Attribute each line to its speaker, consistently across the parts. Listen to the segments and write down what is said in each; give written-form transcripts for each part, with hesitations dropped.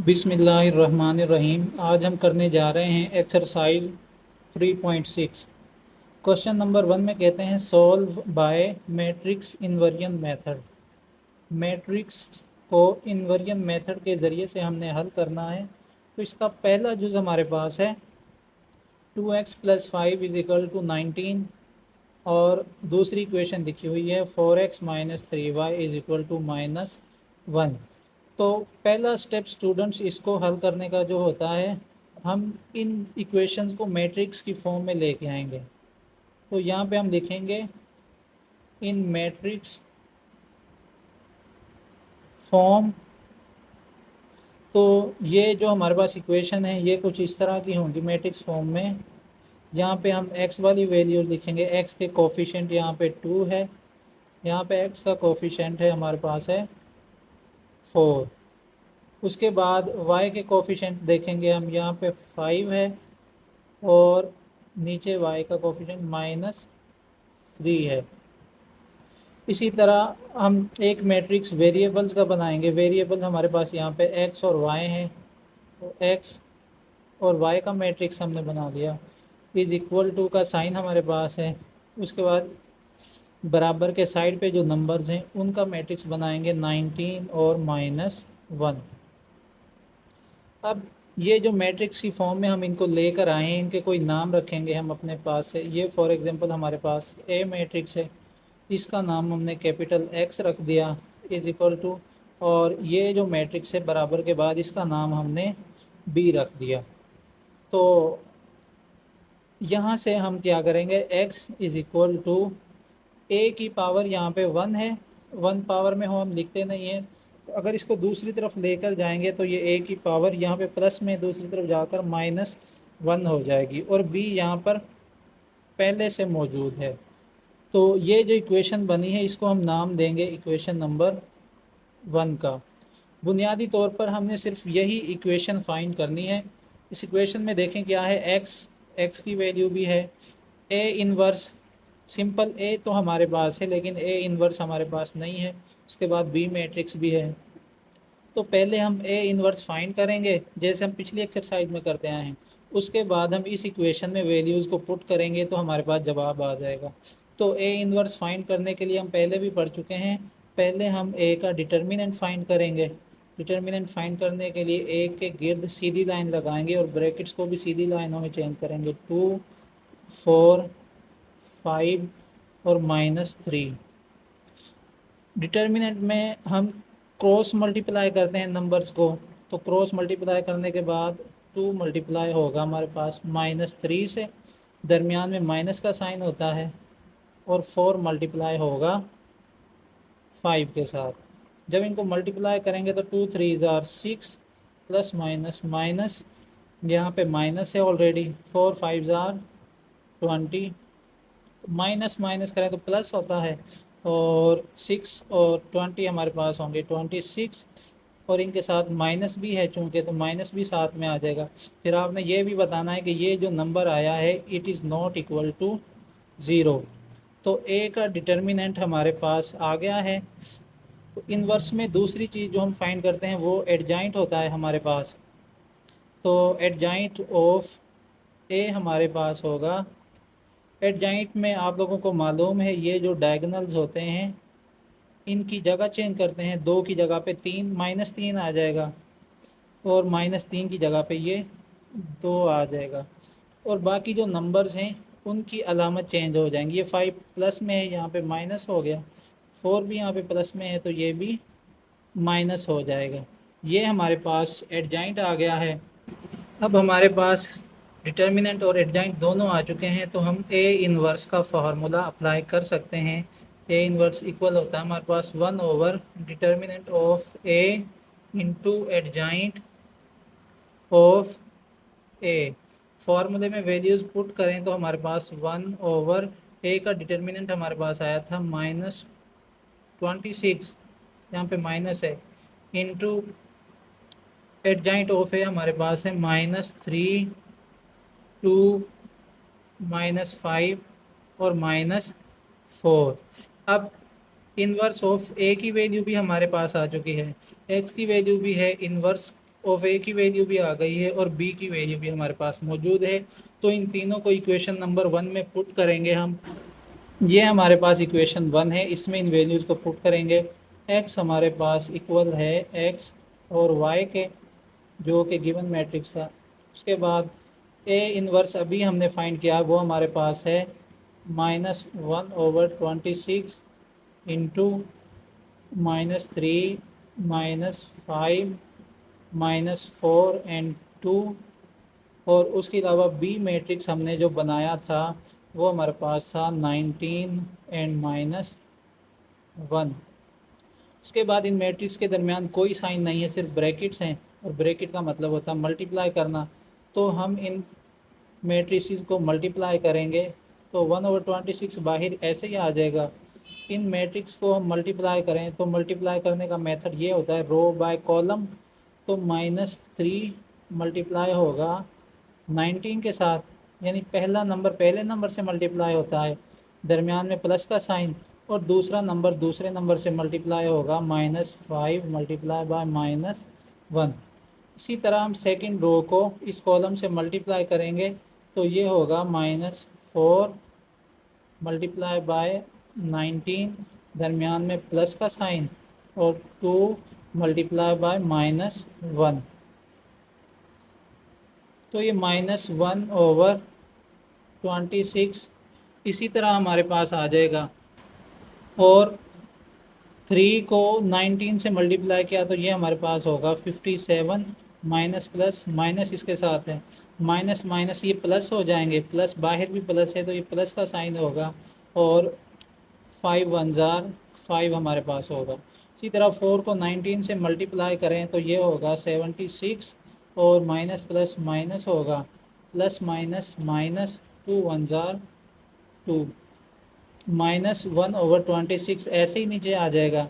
Speaker 1: बिस्मिल्लाहिर्रहमानिर्रहीम। आज हम करने जा रहे हैं एक्सरसाइज 3.6। क्वेश्चन नंबर 1 में कहते हैं solve by matrix inversion method. Matrix को इन्वर्जन मेथड के ज़रिए से हमने हल करना है। तो इसका पहला जुज़ हमारे पास है 2x + 5 = 19 और दूसरी इक्वेशन लिखी हुई है 4x - 3y = -1। तो पहला स्टेप स्टूडेंट्स इसको हल करने का जो होता है, हम इन इक्वेशंस को मैट्रिक्स की फॉर्म में लेके आएंगे। तो यहाँ पे हम लिखेंगे इन मैट्रिक्स फॉर्म। तो ये जो हमारे पास इक्वेशन है ये कुछ इस तरह की होंगी मैट्रिक्स फॉर्म में। यहाँ पे हम x वाली वैल्यूज लिखेंगे। x के कोफिशिएंट यहाँ पे 2 है, यहाँ पे x का कोफिशिएंट है हमारे पास है 4। उसके बाद y के कोफिशिएंट देखेंगे हम, यहाँ पे 5 है और नीचे y का कोफिशिएंट -3 है। इसी तरह हम एक मैट्रिक्स वेरिएबल्स का बनाएंगे। वेरिएबल हमारे पास यहाँ पे x और y हैं। तो x और y का मैट्रिक्स हमने बना लिया। =टू का साइन हमारे पास है। उसके बाद बराबर के साइड पे जो नंबर्स हैं उनका मैट्रिक्स बनाएंगे 19 और -1। अब ये जो मैट्रिक्स की फॉर्म में हम इनको लेकर आए हैं, इनके कोई नाम रखेंगे हम अपने पास से। ये फॉर एग्जांपल हमारे पास ए मैट्रिक्स है, इसका नाम हमने कैपिटल X रख दिया =, और ये जो मैट्रिक्स है बराबर के बाद इसका नाम हमने B रख दिया। तो यहाँ से हम क्या करेंगे, x = a की पावर यहाँ पे 1 है। 1 पावर में हो हम लिखते नहीं हैं, तो अगर इसको दूसरी तरफ लेकर जाएंगे तो ये a की पावर यहाँ पे प्लस में दूसरी तरफ जाकर -1 हो जाएगी और b यहाँ पर पहले से मौजूद है। तो ये जो इक्वेशन बनी है इसको हम नाम देंगे इक्वेशन नंबर 1 का। बुनियादी तौर पर हमने सिर्फ यही इक्वेशन फाइंड करनी है। इस इक्वेशन में देखें क्या है, x की वैल्यू भी है, a इन्वर्स सिंपल a तो हमारे पास है लेकिन a इन्वर्स हमारे पास नहीं है। उसके बाद b मैट्रिक्स भी है। तो पहले हम a इन्वर्स फाइंड करेंगे जैसे हम पिछली एक्सरसाइज में करते आए हैं। उसके बाद हम इस इक्वेशन में वैल्यूज़ को पुट करेंगे तो हमारे पास जवाब आ जाएगा। तो a इन्वर्स फाइंड करने के लिए हम पहले भी पढ़ चुके हैं। पहले हम a का डिटर्मिनेंट फाइंड करेंगे। डिटर्मिनेंट फाइंड करने के लिए a के गिर्द सीधी लाइन लगाएंगे और ब्रैकेट्स को भी सीधी लाइनों में चेंज करेंगे। 2, 4, 5 और -3। डिटर्मिनेंट में हम क्रॉस मल्टीप्लाई करते हैं नंबर्स को। तो क्रॉस मल्टीप्लाई करने के बाद 2 मल्टीप्लाई होगा हमारे पास -3 से, दरमियान में माइनस का साइन होता है, और 4 मल्टीप्लाई होगा 5 के साथ। जब इनको मल्टीप्लाई करेंगे तो 2 3 = 6 प्लस माइनस माइनस, यहाँ पे माइनस है ऑलरेडी, 4 5 = 20, माइनस माइनस करें तो प्लस होता है, और 6 और 20 हमारे पास होंगे 26, और इनके साथ माइनस भी है चूँकि, तो माइनस भी साथ में आ जाएगा। फिर आपने ये भी बताना है कि ये जो नंबर आया है it is not equal to 0। तो ए का डिटर्मिनेंट हमारे पास आ गया है। तो इन्वर्स में दूसरी चीज़ जो हम फाइंड करते हैं वो एडजॉइंट होता है हमारे पास। तो एडजॉइंट ऑफ ए हमारे पास होगा। एडजॉइंट में आप लोगों को मालूम है ये जो डायगोनल्स होते हैं इनकी जगह चेंज करते हैं। 2 की जगह पे 3 -3 आ जाएगा, और -3 की जगह पे ये 2 आ जाएगा, और बाकी जो नंबर्स हैं उनकी अलामत चेंज हो जाएंगी। ये 5 प्लस में है, यहाँ पे माइनस हो गया। 4 भी यहाँ पे प्लस में है तो ये भी माइनस हो जाएगा। ये हमारे पास एडजॉइंट आ गया है। अब हमारे पास डिटर्मिनेंट और एडजॉइंट दोनों आ चुके हैं, तो हम ए इन्वर्स का फार्मूला अप्लाई कर सकते हैं। ए इन्वर्स इक्वल होता है हमारे पास 1 / determinant of A into adjoint of A. फार्मूले में वैल्यूज़ पुट करें तो हमारे पास 1 / ए का डिटर्मिनेंट हमारे पास आया था -26, यहाँ पे माइनस है, इंटू एडजॉइंट ऑफ ए हमारे पास है -3, 2, -5 और -4। अब इन्वर्स ऑफ ए की वैल्यू भी हमारे पास आ चुकी है, एक्स की वैल्यू भी है, इन्वर्स ऑफ ए की वैल्यू भी आ गई है और बी की वैल्यू भी हमारे पास मौजूद है। तो इन तीनों को इक्वेशन नंबर 1 में पुट करेंगे हम। ये हमारे पास इक्वेशन 1 है, इसमें इन वैल्यूज़ को पुट करेंगे। x हमारे पास इक्वल है x और y के, जो कि गिवन मैट्रिक्स था। उसके बाद ए इनवर्स अभी हमने फाइंड किया, वो हमारे पास है -1/26 इंटू -3 -5 -4 एंड 2। और उसके अलावा बी मैट्रिक्स हमने जो बनाया था वो हमारे पास था 19 एंड -1। उसके बाद इन मैट्रिक्स के दरमियान कोई साइन नहीं है, सिर्फ ब्रैकेट्स हैं, और ब्रैकेट का मतलब होता है मल्टीप्लाई करना। तो हम इन मैट्रिसेस को मल्टीप्लाई करेंगे तो 1/26 बाहर ऐसे ही आ जाएगा। इन मैट्रिक्स को हम मल्टीप्लाई करें तो मल्टीप्लाई करने का मेथड ये होता है रो बाय कॉलम। तो -3 मल्टीप्लाई होगा 19 के साथ, यानी पहला नंबर पहले नंबर से मल्टीप्लाई होता है, दरमियान में प्लस का साइन, और दूसरा नंबर दूसरे नंबर से मल्टीप्लाई होगा -5 मल्टीप्लाई बाय -1। इसी तरह हम सेकंड रो को इस कॉलम से मल्टीप्लाई करेंगे तो ये होगा -4 मल्टीप्लाई बाय 19, दरमियान में प्लस का साइन, और 2 मल्टीप्लाई बाय -1। तो ये -1/26 इसी तरह हमारे पास आ जाएगा। और 3 को 19 से मल्टीप्लाई किया तो ये हमारे पास होगा 57, माइनस प्लस माइनस इसके साथ है, माइनस माइनस ये प्लस हो जाएंगे, प्लस बाहर भी प्लस है तो ये प्लस का साइन होगा, और 5 1 जार 5 हमारे पास होगा। इसी तरह 4 को 19 से मल्टीप्लाई करें तो ये होगा 76, और माइनस प्लस माइनस होगा, प्लस माइनस माइनस 2 1 जार 2, -1/26 ऐसे ही नीचे आ जाएगा।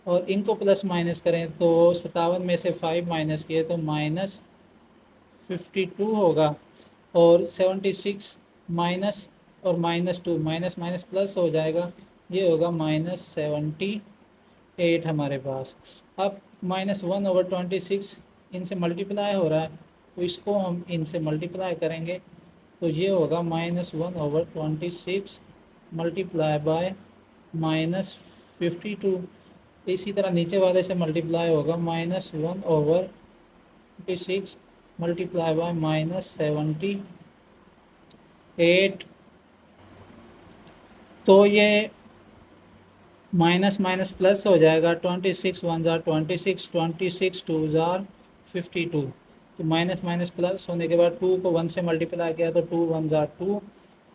Speaker 1: और इनको प्लस माइनस करें तो 57 में से 5 माइनस किए तो -52 होगा, और 76 माइनस और -2 माइनस माइनस प्लस हो जाएगा, ये होगा -78 हमारे पास। अब -1/26 इनसे मल्टीप्लाई हो रहा है तो इसको हम इनसे मल्टीप्लाई करेंगे तो ये होगा -1/26 मल्टीप्लाई बाय -52। इसी तरह नीचे वाले से मल्टीप्लाई होगा -1/26 मल्टीप्लाई बाय -78। तो ये माइनस माइनस प्लस हो जाएगा, 26 1 जार 26, 26 2 जार 52। तो माइनस माइनस प्लस होने के बाद 2 को 1 से मल्टीप्लाई किया तो 2 1 जार 2,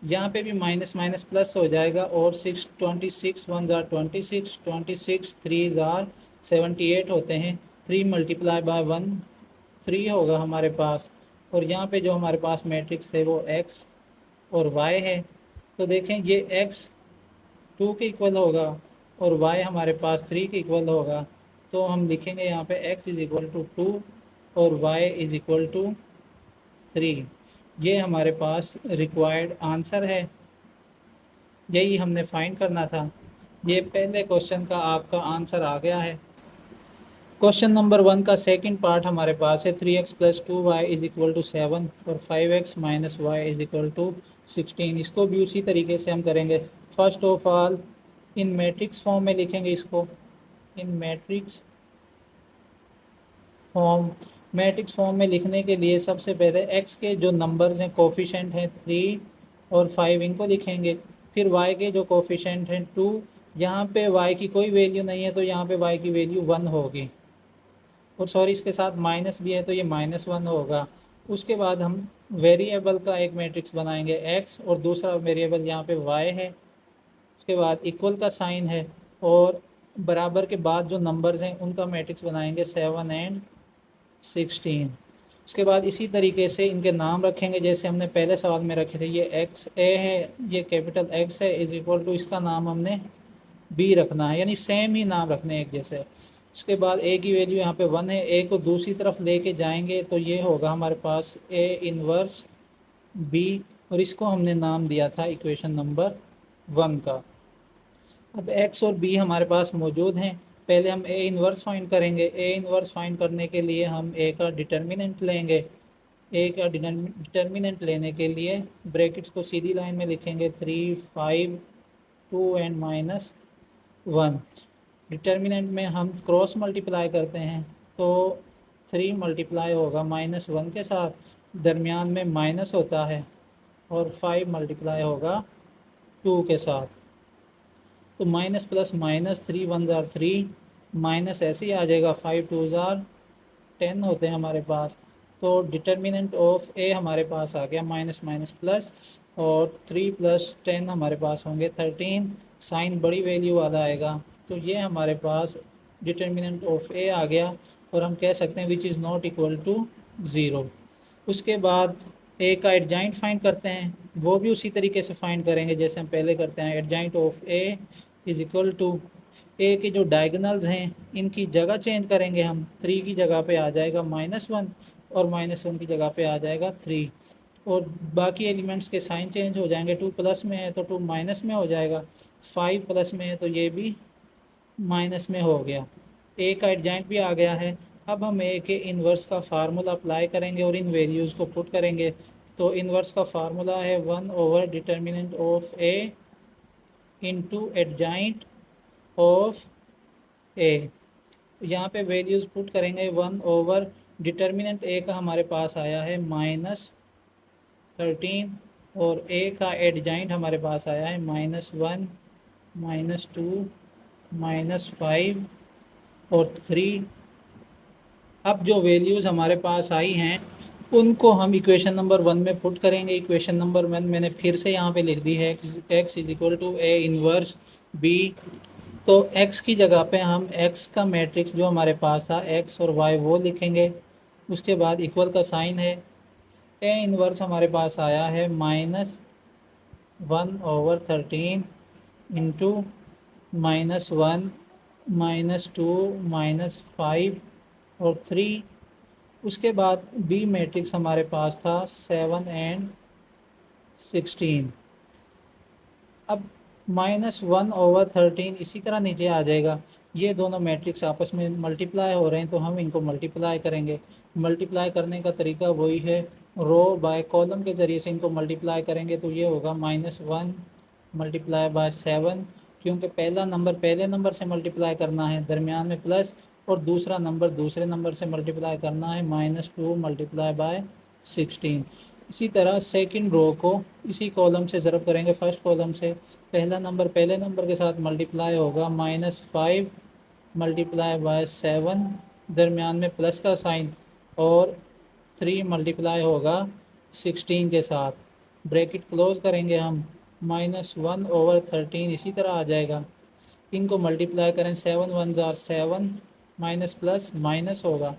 Speaker 1: यहाँ पे भी माइनस माइनस प्लस हो जाएगा, और 26 1 जार 26, 26 3 जार 78 होते हैं। 3 मल्टीप्लाई बाय 1 3 होगा हमारे पास, और यहाँ पे जो हमारे पास मैट्रिक्स थे वो x और y है। तो देखें ये x 2 के इक्वल होगा और y हमारे पास 3 के इक्वल होगा। तो हम लिखेंगे यहाँ पे x इज़ इक्वल टू 2 और y इज़ इक्वल टू 3। ये हमारे पास रिक्वायर्ड आंसर है, यही हमने फाइंड करना था। ये पहले क्वेश्चन का आपका आंसर आ गया है। क्वेश्चन नंबर 1 का सेकंड पार्ट हमारे पास है 3x + 2y is equal to 7 और 5x - y is equal to 16। इसको भी उसी तरीके से हम करेंगे। First of all in matrix form में लिखेंगे इसको, इन मैट्रिक्स फॉर्म में लिखने के लिए सबसे पहले x के जो नंबर्स हैं कोफिशेंट हैं 3 और 5 इनको लिखेंगे। फिर y के जो कोफिशेंट हैं 2, यहाँ पे y की कोई वैल्यू नहीं है तो यहाँ पे y की वैल्यू 1 होगी, और सॉरी इसके साथ माइनस भी है तो ये -1 होगा। उसके बाद हम वेरिएबल का एक मैट्रिक्स बनाएंगे x, और दूसरा वेरिएबल यहाँ पे y है। उसके बाद इक्वल का साइन है, और बराबर के बाद जो नंबर्स हैं उनका मैट्रिक्स बनाएंगे 7 एंड 16। उसके बाद इसी तरीके से इनके नाम रखेंगे जैसे हमने पहले सवाल में रखे थे। ये एक्स ए है, ये कैपिटल X है, इज़ इक्वल टू इसका नाम हमने B रखना है, यानी सेम ही नाम रखने एक जैसे। उसके बाद A की वैल्यू यहाँ पे 1 है, A को दूसरी तरफ लेके जाएंगे तो ये होगा हमारे पास A इनवर्स B, और इसको हमने नाम दिया था इक्वेशन नंबर 1 का। अब x और b हमारे पास मौजूद हैं, पहले हम ए इन्वर्स फाइंड करेंगे। ए इन्वर्स फाइंड करने के लिए हम ए का डिटर्मिनेंट लेंगे। ए का डिटर्मिनेंट लेने के लिए ब्रैकेट्स को सीधी लाइन में लिखेंगे 3, 5, 2 एंड -1। डिटर्मिनेंट में हम क्रॉस मल्टीप्लाई करते हैं तो 3 मल्टीप्लाई होगा -1 के साथ, दरमियान में माइनस होता है, और 5 मल्टीप्लाई होगा 2 के साथ। तो minus plus minus 3 1 jar 3, minus ऐसे ही आ जाएगा 5 2 जार 10 होते हैं हमारे पास। तो डिटर्मिनेंट ऑफ ए हमारे पास आ गया माइनस माइनस प्लस, और 3 + 10 हमारे पास होंगे 13। साइन बड़ी वैल्यू वाला आएगा, तो ये हमारे पास डिटर्मिनेंट ऑफ ए आ गया, और हम कह सकते हैं which is not equal to 0। उसके बाद ए का एडजॉइंट फाइंड करते हैं, वो भी उसी तरीके से फाइंड करेंगे जैसे हम पहले करते हैं। Adjoint of A is equal to A के जो डायगोनल्स हैं इनकी जगह चेंज करेंगे हम। 3 की जगह पे आ जाएगा -1, और -1 की जगह पे आ जाएगा 3, और बाकी एलिमेंट्स के साइन चेंज हो जाएंगे। 2 प्लस में है तो 2 माइनस में हो जाएगा, 5 प्लस में है तो ये भी माइनस में हो गया। ए का एडजॉइंट भी आ गया है। अब हम ए के इन्वर्स का फार्मूला अप्लाई करेंगे और इन वैल्यूज़ को पुट करेंगे। तो इन्वर्स का फार्मूला है 1 / determinant of A into adjoint of A. यहाँ पे वैल्यूज़ पुट करेंगे। 1 / डिटर्मिनेंट ए का हमारे पास आया है -13, और ए का एडजॉइंट हमारे पास आया है -1, -2, -5 और 3। अब जो वैल्यूज़ हमारे पास आई हैं उनको हम इक्वेशन नंबर 1 में पुट करेंगे। इक्वेशन नंबर 1 मैंने फिर से यहाँ पे लिख दी है, x is equal to A inverse b। तो x की जगह पे हम x का मैट्रिक्स जो हमारे पास था x और y वो लिखेंगे। उसके बाद इक्वल का साइन है। ए इन्वर्स हमारे पास आया है -1/13 इंटू -1, -2, -5 और 3। उसके बाद बी मैट्रिक्स हमारे पास था 7 एंड 16। अब -1/13 इसी तरह नीचे आ जाएगा। ये दोनों मैट्रिक्स आपस में मल्टीप्लाई हो रहे हैं तो हम इनको मल्टीप्लाई करेंगे। मल्टीप्लाई करने का तरीका वही है, रो बाय कॉलम के ज़रिए से इनको मल्टीप्लाई करेंगे। तो ये होगा -1 × 7, क्योंकि पहला नंबर पहले नंबर से मल्टीप्लाई करना है, दरमियान में प्लस, और दूसरा नंबर दूसरे नंबर से मल्टीप्लाई करना है, -2 × 16। इसी तरह सेकंड रो को इसी कॉलम से ज़रब करेंगे फर्स्ट कॉलम से। पहला नंबर पहले नंबर के साथ मल्टीप्लाई होगा, -5 × 7, दरमियान में प्लस का साइन, और 3 मल्टीप्लाई होगा 16 के साथ। ब्रैकेट क्लोज करेंगे हम, -1/13 इसी तरह आ जाएगा। इनको मल्टीप्लाई करें, 7 1 जार 7, माइनस प्लस माइनस होगा,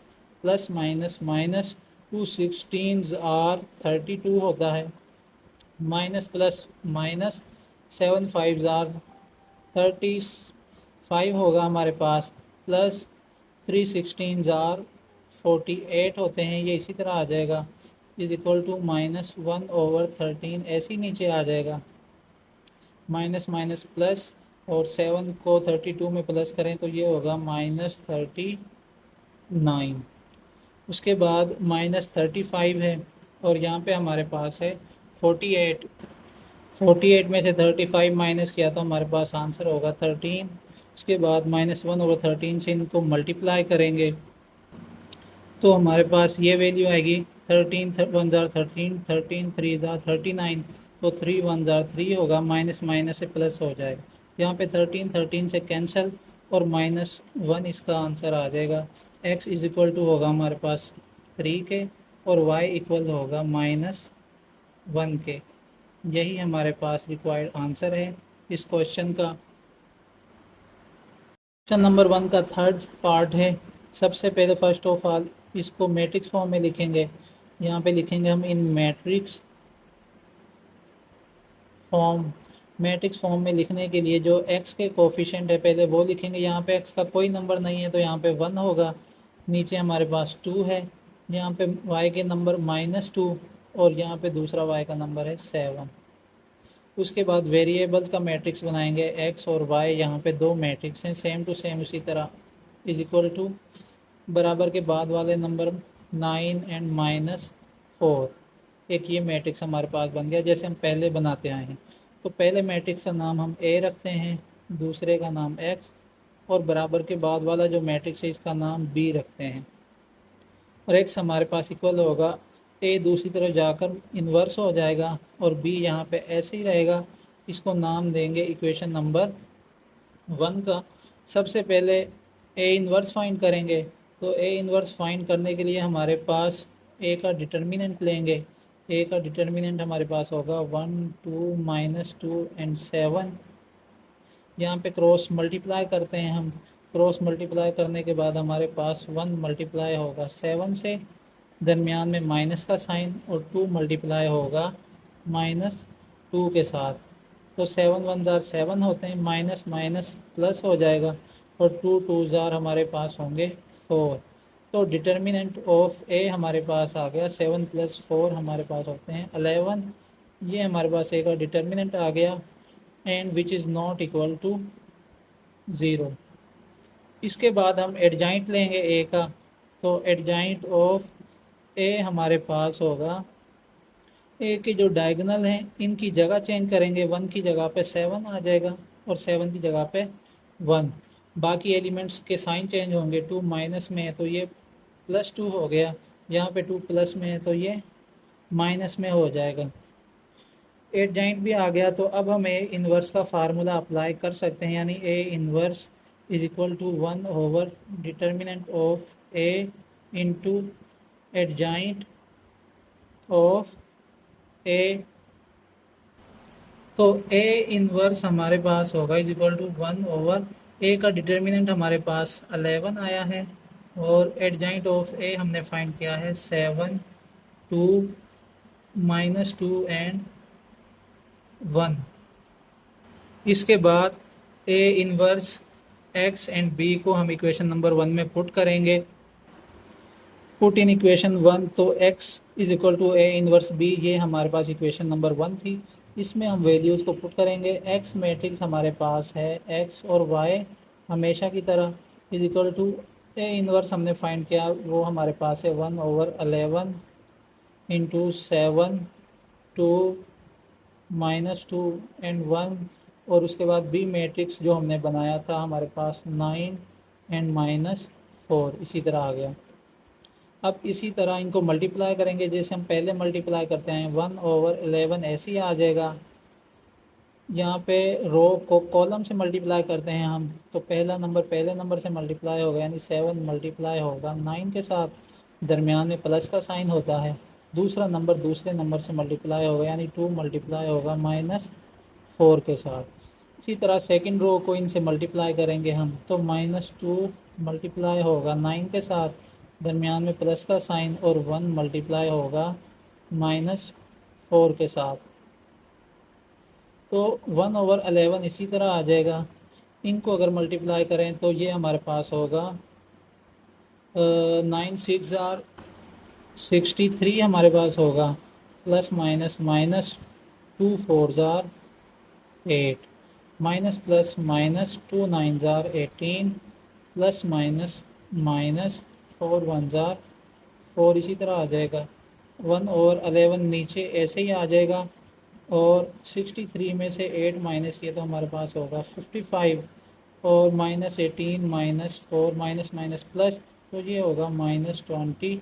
Speaker 1: प्लस माइनस माइनस 2 16 आर 32 होता है, माइनस प्लस माइनस 7 5 जार 35 होगा हमारे पास, प्लस 3 16 जार 48 होते हैं, ये इसी तरह आ जाएगा, इज इक्वल टू -1/13 ऐसे ही नीचे आ जाएगा। माइनस माइनस प्लस, और 7 को 32 में प्लस करें तो ये होगा -39। उसके बाद -35 है, और यहाँ पे हमारे पास है 48। 48 में से 35 माइनस किया तो हमारे पास आंसर होगा 13। उसके बाद -1/13 से इनको मल्टीप्लाई करेंगे तो हमारे पास ये वैल्यू आएगी 13 1 जार 13, 13 3 जार 39, तो 3 1 जार 3 होगा, माइनस माइनस से प्लस हो जाएगा। यहाँ पे 13 13 से कैंसिल, और -1 इसका आंसर आ जाएगा। x इज इक्वल टू होगा हमारे पास 3 के, और y इक्वल होगा -1 के। यही हमारे पास रिक्वायर्ड आंसर है इस क्वेश्चन का। क्वेश्चन नंबर 1 का थर्ड पार्ट है। सबसे पहले फर्स्ट ऑफ ऑल इसको मैट्रिक्स फॉर्म में लिखेंगे। यहाँ पे लिखेंगे हम इन मैट्रिक्स फॉर्म। मैट्रिक्स फॉर्म में लिखने के लिए जो x के कोफिशिएंट है पहले वो लिखेंगे। यहाँ पे x का कोई नंबर नहीं है तो यहाँ पे 1 होगा, नीचे हमारे पास 2 है, यहाँ पे y के नंबर -2, और यहाँ पे दूसरा y का नंबर है 7। उसके बाद वेरिएबल्स का मैट्रिक्स बनाएंगे, एक्स और वाई, यहाँ पे दो मैट्रिक्स हैं सेम टू सेम उसी तरह, इज इक्वल टू बराबर के बाद वाले नंबर 9 एंड -4। एक ये मैट्रिक्स हमारे पास बन गया जैसे हम पहले बनाते आए हैं। तो पहले मैट्रिक्स का नाम हम ए रखते हैं, दूसरे का नाम एक्स, और बराबर के बाद वाला जो मैट्रिक्स है इसका नाम बी रखते हैं। और एक्स हमारे पास इक्वल होगा, ए दूसरी तरफ जाकर इन्वर्स हो जाएगा और बी यहाँ पे ऐसे ही रहेगा। इसको नाम देंगे इक्वेशन नंबर 1 का। सबसे पहले ए इन्वर्स फाइंड करेंगे, तो ए इन्वर्स फाइंड करने के लिए हमारे पास ए का डिटर्मिनेंट लेंगे। ए का डिटर्मिनेंट हमारे पास होगा 1 2 -2 एंड 7। यहाँ पे क्रॉस मल्टीप्लाई करते हैं हम, क्रॉस मल्टीप्लाई करने के बाद हमारे पास 1 मल्टीप्लाई होगा 7 से, दरमियान में माइनस का साइन, और 2 मल्टीप्लाई होगा -2 के साथ। तो 7 1 जार 7 होते हैं, माइनस माइनस प्लस हो जाएगा, और 2 2 जार हमारे पास होंगे 4। तो डिटर्मिनेंट ऑफ ए हमारे पास आ गया 7 + 4 हमारे पास होते हैं 11। ये हमारे पास ए का डिटर्मिनेंट आ गया, and which is not equal to 0। इसके बाद हम एडजाइंट लेंगे ए का, तो एडजाइंट ऑफ ए हमारे पास होगा, ए के जो डायगोनल हैं इनकी जगह चेंज करेंगे, 1 की जगह पे 7 आ जाएगा और 7 की जगह पे 1। बाकी एलिमेंट्स के साइन चेंज होंगे, 2 माइनस में है तो ये +2 हो गया, यहाँ पे 2 प्लस में है तो ये माइनस में हो जाएगा। एडजाइंट भी आ गया, तो अब हम ए इन्वर्स का फार्मूला अप्लाई कर सकते हैं, यानी A inverse is equal to 1 over determinant of A into adjoint of A. तो ए इन्वर्स हमारे पास होगा is equal to 1 over A का डिटर्मिनेंट हमारे पास 11 आया है, और एडजाइंट ऑफ ए हमने फाइंड किया है 7 2 -2 एंड 1। इसके बाद A inverse x and B को हम इक्वेशन नंबर 1 में पुट करेंगे। पुट इन इक्वेशन 1, तो x is equal to A inverse B, ये हमारे पास इक्वेशन नंबर 1 थी। इसमें हम वैल्यूज़ को पुट करेंगे। x मैट्रिक्स हमारे पास है x और y हमेशा की तरह is equal to A inverse हमने फाइंड किया, वो हमारे पास है 1 ओवर 11 इंटू 7 2 -2 एंड 1, और उसके बाद बी मैट्रिक्स जो हमने बनाया था हमारे पास 9 एंड -4 इसी तरह आ गया। अब इसी तरह इनको मल्टीप्लाई करेंगे जैसे हम पहले मल्टीप्लाई करते हैं, 1 ओवर 11 ऐसे ही आ जाएगा। यहाँ पे रो को कॉलम से मल्टीप्लाई करते हैं हम, तो पहला नंबर पहले नंबर से मल्टीप्लाई होगा, यानी 7 मल्टीप्लाई होगा 9 के साथ, दरमियान में प्लस का साइन होता है। दूसरा नंबर दूसरे नंबर से मल्टीप्लाई होगा, यानी 2 मल्टीप्लाई होगा -4 के साथ। इसी तरह सेकंड रो को इनसे मल्टीप्लाई करेंगे हम, तो -2 मल्टीप्लाई होगा 9 के साथ, दरमियान में प्लस का साइन, और 1 मल्टीप्लाई होगा -4 के साथ। तो 1 ओवर 11 इसी तरह आ जाएगा। इनको अगर मल्टीप्लाई करें तो ये हमारे पास होगा 9 6 जार 63 हमारे पास होगा, plus minus -2 4 jar 8, minus plus -2 9 jar 18, plus minus -4 1 jar 4 इसी तरह आ जाएगा। 1 ओवर 11 नीचे ऐसे ही आ जाएगा, और 63 में से 8 माइनस किया तो हमारे पास होगा 55, और -18 -4 माइनस माइनस प्लस, तो ये होगा -22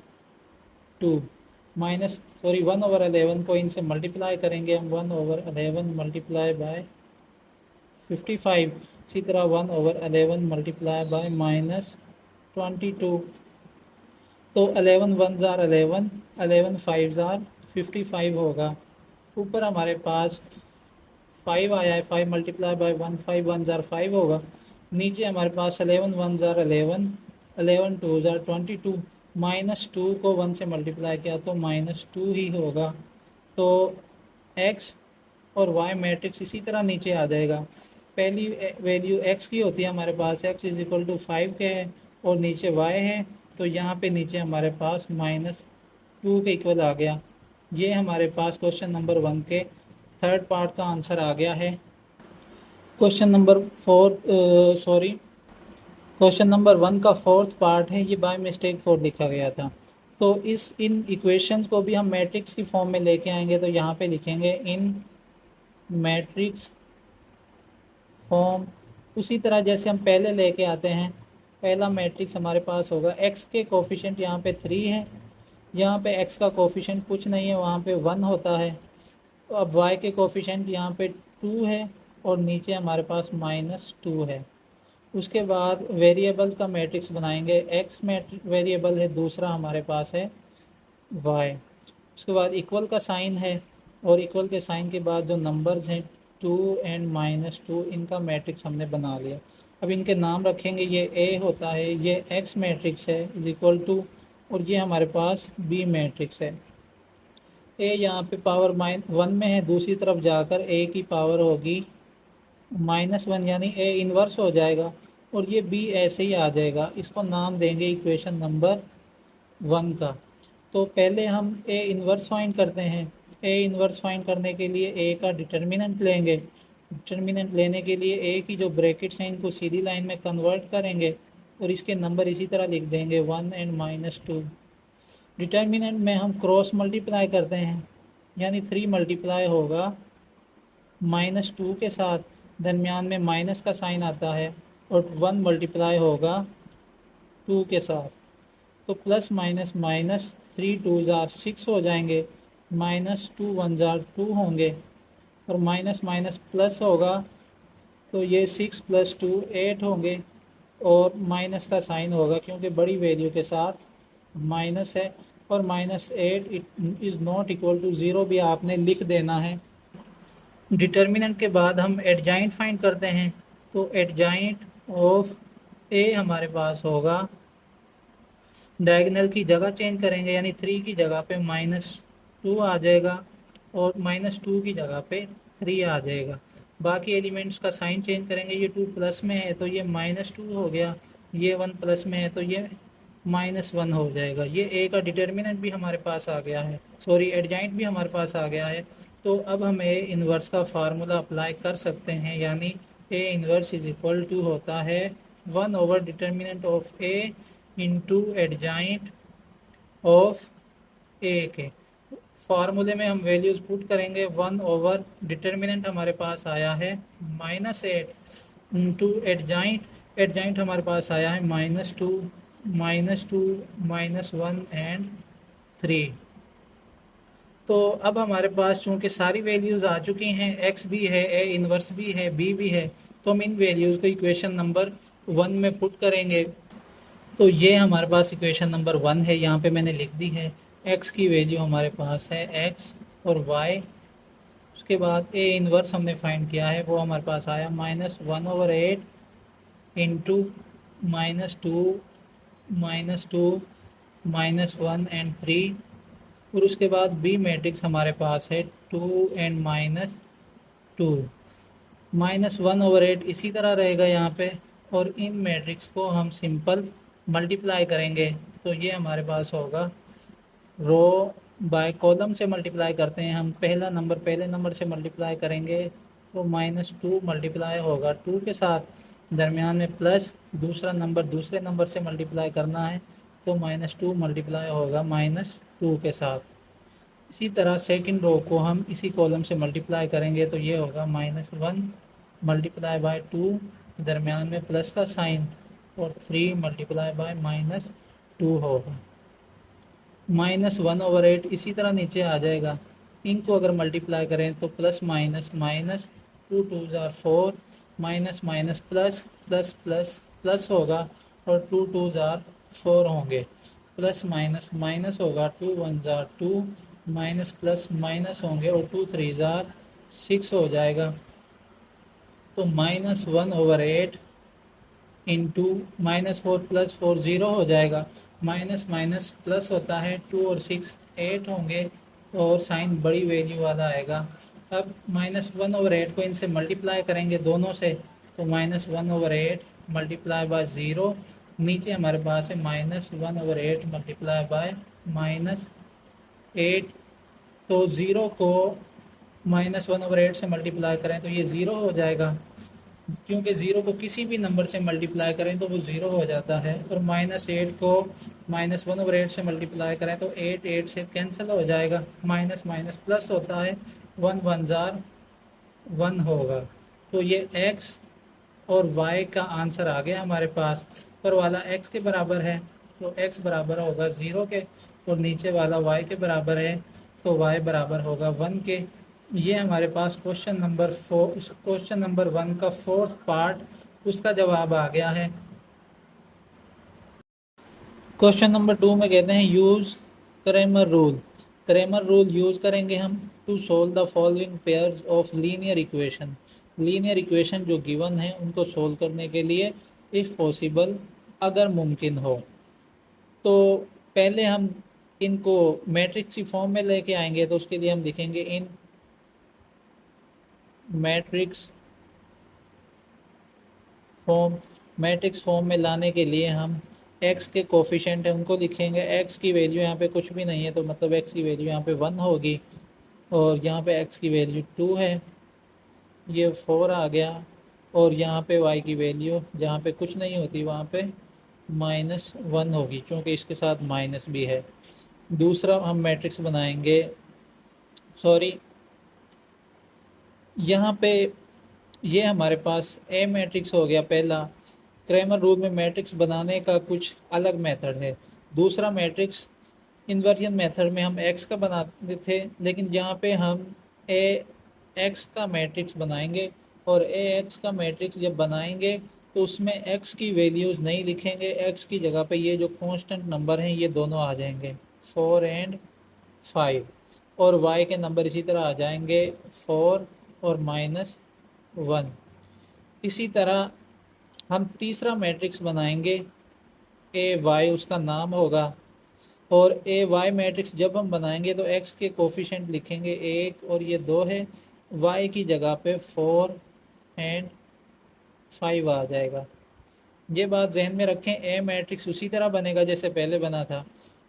Speaker 1: माइनस 1 ओवर 11 को इनसे मल्टीप्लाई करेंगे हम, 1 ओवर 11 मल्टीप्लाई बाय 55, इसी तरह 1 ओवर 11 मल्टीप्लाई बाय -22। तो 11 1 जार 11, 11 5 जार 55 होगा। ऊपर हमारे पास 5 आया है, 5 मल्टीप्लाई बाय 1 5 1 जार 5 होगा। नीचे हमारे पास 11 1 जार 11, 11 2 जार 22, -2 को 1 से मल्टीप्लाई किया तो -2 ही होगा। तो x और y मैट्रिक्स इसी तरह नीचे आ जाएगा। पहली वैल्यू x की होती है हमारे पास, x इज इक्वल टू 5 के है, और नीचे y है, तो यहाँ पे नीचे हमारे पास -2 के इक्वल आ गया। ये हमारे पास क्वेश्चन नंबर 1 के थर्ड पार्ट का आंसर आ गया है। क्वेश्चन नंबर 1 का फोर्थ पार्ट है, ये बाय मिस्टेक 4 लिखा गया था। तो इन इक्वेशंस को भी हम मैट्रिक्स की फॉर्म में लेके आएंगे। तो यहाँ पे लिखेंगे इन मैट्रिक्स फॉर्म, उसी तरह जैसे हम पहले लेके आते हैं। पहला मैट्रिक्स हमारे पास होगा, x के कोफिशिएंट यहाँ पे 3 है, यहाँ पे x का कोफिशिएंट कुछ नहीं है, वहाँ पे 1 होता है। तो अब y के कोफिशिएंट यहाँ पे 2 है और नीचे हमारे पास -2 है। उसके बाद वेरिएबल्स का मैट्रिक्स बनाएंगे। x वेरिएबल है, दूसरा हमारे पास है y। उसके बाद इक्वल का साइन है और इक्वल के साइन के बाद जो नंबर्स हैं 2 एंड -2, इनका मैट्रिक्स हमने बना लिया। अब इनके नाम रखेंगे, ये a होता है, ये x मैट्रिक्स है इज इक्वल टू, और ये हमारे पास b मैट्रिक्स है। a यहाँ पे पावर -1 में है, दूसरी तरफ जाकर a की पावर होगी -1, यानी a इन्वर्स हो जाएगा और ये b ऐसे ही आ जाएगा। इसको नाम देंगे इक्वेशन नंबर 1 का। तो पहले हम a इन्वर्स फाइंड करते हैं। a इन्वर्स फाइंड करने के लिए a का डिटर्मिनेंट लेंगे। डिटर्मिनेंट लेने के लिए a की जो ब्रैकेट्स हैं इनको सीधी लाइन में कन्वर्ट करेंगे और इसके नंबर इसी तरह लिख देंगे 1 एंड -2। डिटर्मिनेंट में हम क्रॉस मल्टीप्लाई करते हैं, यानी 3 मल्टीप्लाई होगा -2 के साथ, दरमियान में माइनस का साइन आता है, और 1 मल्टीप्लाई होगा 2 के साथ। तो प्लस माइनस माइनस 3 2 जार 6 हो जाएंगे, -2 1 जार 2 होंगे, और माइनस माइनस प्लस होगा तो ये 6 + 2 8 होंगे, और माइनस का साइन होगा क्योंकि बड़ी वैल्यू के साथ माइनस है, और -8 इज़ नॉट इक्वल टू 0 भी आपने लिख देना है। डिटर्मिनेंट के बाद हम एडजाइंट फाइंड करते हैं। तो एडजाइंट ऑफ a हमारे पास होगा, डायगोनल की जगह चेंज करेंगे, यानी 3 की जगह पे -2 आ जाएगा और -2 की जगह पे 3 आ जाएगा। बाकी एलिमेंट्स का साइन चेंज करेंगे, ये 2 प्लस में है तो ये -2 हो गया, ये 1 प्लस में है तो ये -1 हो जाएगा। ये a का डिटर्मिनेंट भी हमारे पास आ गया है, सॉरी एडजाइंट भी हमारे पास आ गया है। तो अब हम a इन्वर्स का फार्मूला अप्लाई कर सकते हैं, यानी a inverse is equal to होता है 1 over determinant of a into adjoint of a के। फार्मूले में हम वैल्यूज़ पुट करेंगे, 1 ओवर डिटर्मिनेंट हमारे पास आया है -8 इंटू एडजाइंट हमारे पास आया है -2 -1 एंड 3। तो अब हमारे पास चूँकि सारी वैल्यूज़ आ चुकी हैं, x भी है, a इन्वर्स भी है, b भी है, तो हम इन वैल्यूज़ को इक्वेशन नंबर 1 में पुट करेंगे। तो ये हमारे पास इक्वेशन नंबर 1 है, यहाँ पे मैंने लिख दी है। x की वैल्यू हमारे पास है x और y। उसके बाद a इन्वर्स हमने फाइंड किया है, वो हमारे पास आया -1/8 इंटू -2 -1 एंड 3। और उसके बाद b मैट्रिक्स हमारे पास है 2 एंड -2। -1/8 इसी तरह रहेगा यहाँ पे, और इन मैट्रिक्स को हम सिंपल मल्टीप्लाई करेंगे। तो ये हमारे पास होगा, रो बाय कॉलम से मल्टीप्लाई करते हैं हम, पहला नंबर पहले नंबर से मल्टीप्लाई करेंगे तो -2 मल्टीप्लाई होगा 2 के साथ, दरमियान में प्लस, दूसरा नंबर दूसरे नंबर से मल्टीप्लाई करना है तो -2 मल्टीप्लाई होगा -2 के साथ। इसी तरह सेकंड रो को हम इसी कॉलम से मल्टीप्लाई करेंगे तो ये होगा -1 मल्टीप्लाई बाय 2, दरमियान में प्लस का साइन, और 3 मल्टीप्लाई बाय -2 होगा। -1/8 इसी तरह नीचे आ जाएगा। इनको अगर मल्टीप्लाई करें तो plus minus minus 2 2 jar 4, minus minus plus, plus plus plus होगा, और 2 2 जार 4 होंगे, प्लस माइनस माइनस होगा, 2 1 जार 2, माइनस प्लस माइनस होंगे, और 2 3 जार 6 हो जाएगा। तो -1/8 इंटू -4 + 4 0 हो जाएगा, माइनस माइनस प्लस होता है, 2 और 6 8 होंगे, और साइन बड़ी वैल्यू वाला आएगा। अब -1/8 को इनसे मल्टीप्लाई करेंगे दोनों से, तो -1/8 मल्टीप्लाई बाय 0, नीचे हमारे पास है -1/8 मल्टीप्लाई बाय -8। तो 0 को -1/8 से मल्टीप्लाई करें तो ये ज़ीरो हो जाएगा, क्योंकि ज़ीरो को किसी भी नंबर से मल्टीप्लाई करें तो वो ज़ीरो हो जाता है। और -8 को -1/8 से मल्टीप्लाई करें तो 8 से कैंसिल हो जाएगा, माइनस माइनस प्लस होता है, 1 1 जार 1 होगा। तो ये x और y का आंसर आ गया हमारे पास। ऊपर वाला x के बराबर है तो x बराबर होगा 0 के, और नीचे वाला y के बराबर है तो y बराबर होगा 1 के। ये हमारे पास क्वेश्चन नंबर 1 का 4th पार्ट उसका जवाब आ गया है। क्वेश्चन नंबर 2 में कहते हैं use Cramer rule. Cramer rule use करेंगे हम to solve the following pairs of linear equation. Linear equation जो गिवन है उनको सोल्व करने के लिए, इफ़ पॉसिबल अगर मुमकिन हो। तो पहले हम इनको मैट्रिक्स की फॉर्म में लेके आएंगे, तो उसके लिए हम लिखेंगे इन मैट्रिक्स फॉर्म। मैट्रिक्स फॉर्म में लाने के लिए हम x के कोफिशेंट है उनको लिखेंगे। x की वैल्यू यहाँ पे कुछ भी नहीं है तो मतलब x की वैल्यू यहाँ पे 1 होगी, और यहाँ पे x की वैल्यू 2 है, ये 4 आ गया। और यहाँ पे y की वैल्यू जहाँ पे कुछ नहीं होती वहाँ पे -1 होगी, क्योंकि इसके साथ माइनस भी है। दूसरा हम मैट्रिक्स बनाएंगे, सॉरी यहाँ पे ये हमारे पास ए मैट्रिक्स हो गया पहला। क्रेमर रूल में मैट्रिक्स बनाने का कुछ अलग मेथड है। दूसरा मैट्रिक्स इन्वर्जन मेथड में हम एक्स का बनाते थे, लेकिन यहाँ पे हम ए एक्स का मैट्रिक्स बनाएंगे। और ए एक्स का मैट्रिक्स जब बनाएंगे तो उसमें एक्स की वैल्यूज़ नहीं लिखेंगे, एक्स की जगह पे ये जो कांस्टेंट नंबर हैं ये दोनों आ जाएंगे 4 और 5, और वाई के नंबर इसी तरह आ जाएंगे 4 और -1। इसी तरह हम तीसरा मैट्रिक्स बनाएंगे ए वाई, उसका नाम होगा। और ए वाई मैट्रिक्स जब हम बनाएंगे तो एक्स के कोफिशेंट लिखेंगे 1 और ये 2 है, वाई की जगह पे 4 और 5 आ जाएगा। ये बात जहन में रखें, ए मैट्रिक्स उसी तरह बनेगा जैसे पहले बना था।